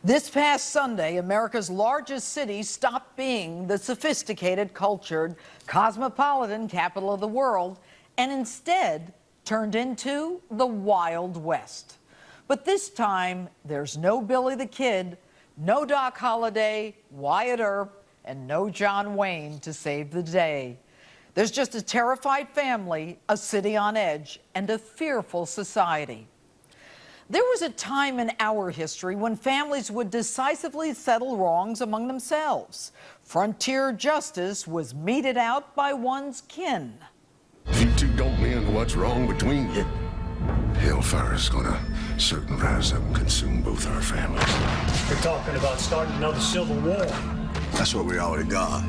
This past Sunday, America's largest city stopped being the sophisticated, cultured, cosmopolitan capital of the world and instead turned into the Wild West. But this time, there's no Billy the Kid, no Doc Holliday, Wyatt Earp, and no John Wayne to save the day. There's just a terrified family, a city on edge, and a fearful society. There was a time in our history when families would decisively settle wrongs among themselves. Frontier justice was meted out by one's kin. If you two don't mend what's wrong between you, hellfire's gonna certain rise up and consume both our families. We're talking about starting another civil war. That's what we already got.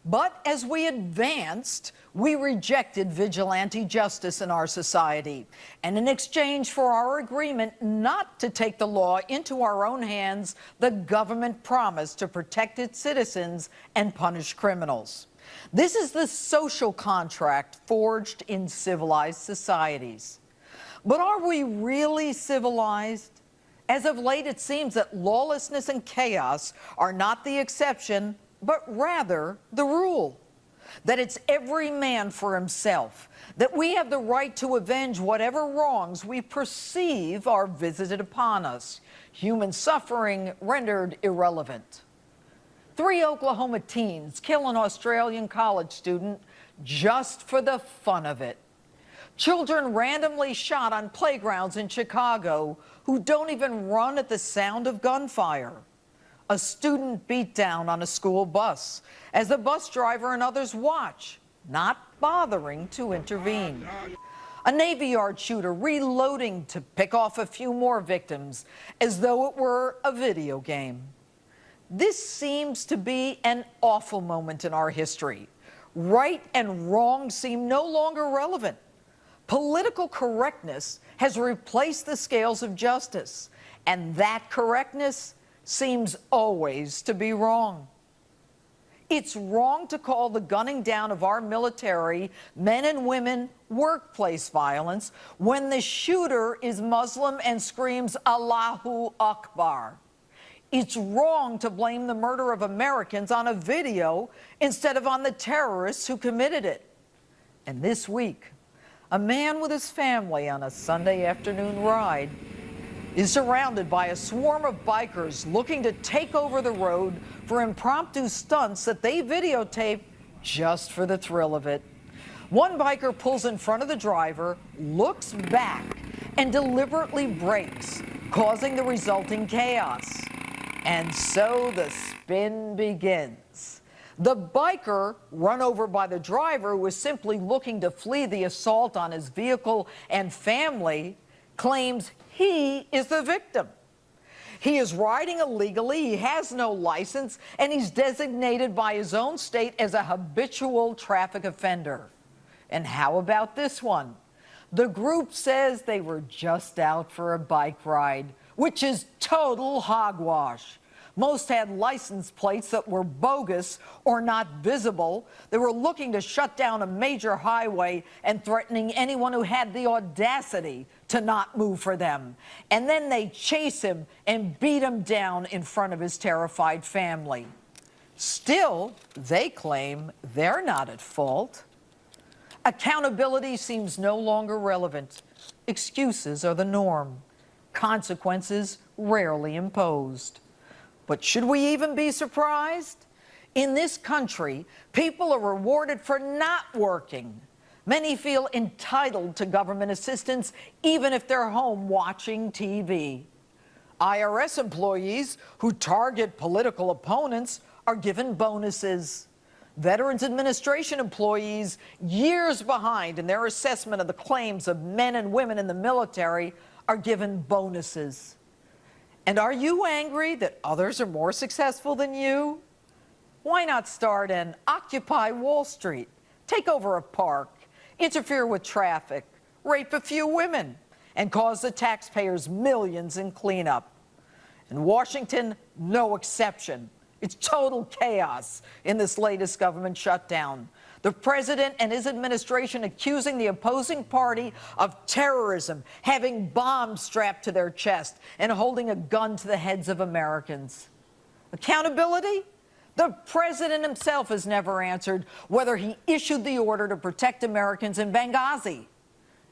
But as we advanced, we rejected vigilante justice in our society. And in exchange for our agreement not to take the law into our own hands, the government promised to protect its citizens and punish criminals. This is the social contract forged in civilized societies. But are we really civilized? As of late, it seems that lawlessness and chaos are not the exception, but rather the rule. That it's every man for himself, that we have the right to avenge whatever wrongs we perceive are visited upon us, human suffering rendered irrelevant. 3 Oklahoma teens kill an Australian college student just for the fun of it. Children randomly shot on playgrounds in Chicago who don't even run at the sound of gunfire. A student beat down on a school bus as the bus driver and others watch, not bothering to intervene. A Navy Yard shooter reloading to pick off a few more victims as though it were a video game. This seems to be an awful moment in our history. Right and wrong seem no longer relevant. Political correctness has replaced the scales of justice, and that correctness seems always to be wrong. It's wrong to call the gunning down of our military, men and women, workplace violence when the shooter is Muslim and screams Allahu Akbar. It's wrong to blame the murder of Americans on a video instead of on the terrorists who committed it. And this week, a man with his family on a Sunday afternoon ride is surrounded by a swarm of bikers looking to take over the road for impromptu stunts that they videotape just for the thrill of it. One biker pulls in front of the driver, looks back, and deliberately brakes, causing the resulting chaos. And so the spin begins. The biker, run over by the driver who was simply looking to flee the assault on his vehicle and family, claims he is the victim. He is riding illegally, he has no license, and he's designated by his own state as a habitual traffic offender. And how about this one? The group says they were just out for a bike ride, which is total hogwash. Most had license plates that were bogus or not visible. They were looking to shut down a major highway and threatening anyone who had the audacity to not move for them. And then they chase him and beat him down in front of his terrified family. Still, they claim they're not at fault. Accountability seems no longer relevant. Excuses are the norm. Consequences rarely imposed. But should we even be surprised? In this country, people are rewarded for not working. Many feel entitled to government assistance even if they're home watching TV. IRS employees who target political opponents are given bonuses. Veterans Administration employees, years behind in their assessment of the claims of men and women in the military, are given bonuses. And are you angry that others are more successful than you? Why not start an Occupy Wall Street, take over a park, interfere with traffic, rape a few women, and cause the taxpayers millions in cleanup? In Washington, no exception. It's total chaos in this latest government shutdown. The president and his administration accusing the opposing party of terrorism, having bombs strapped to their chest, and holding a gun to the heads of Americans. Accountability? The president himself has never answered whether he issued the order to protect Americans in Benghazi.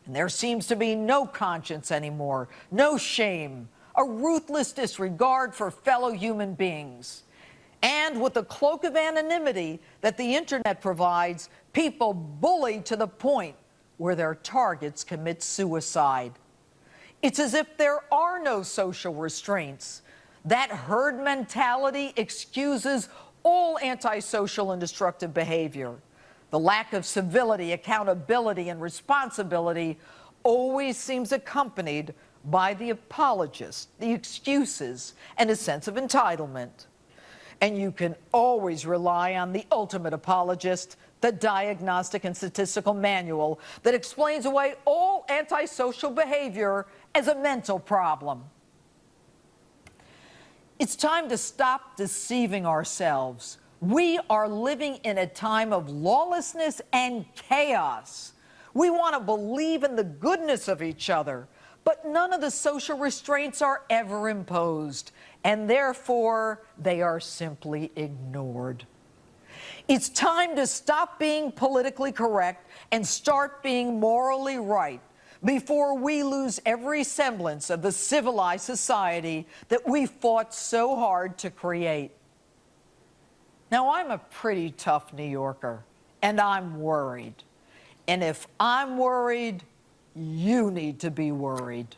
And there seems to be no conscience anymore, no shame, a ruthless disregard for fellow human beings. And with the cloak of anonymity that the internet provides, people bully to the point where their targets commit suicide. It's as if there are no social restraints. That herd mentality excuses all antisocial and destructive behavior. The lack of civility, accountability, and responsibility always seems accompanied by the apologists, the excuses, and a sense of entitlement. And you can always rely on the ultimate apologist, the Diagnostic and Statistical Manual that explains away all antisocial behavior as a mental problem. It's time to stop deceiving ourselves. We are living in a time of lawlessness and chaos. We want to believe in the goodness of each other, but none of the social restraints are ever imposed, and therefore they are simply ignored. It's time to stop being politically correct and start being morally right before we lose every semblance of the civilized society that we fought so hard to create. Now, I'm a pretty tough New Yorker, and I'm worried. And if I'm worried, you need to be worried.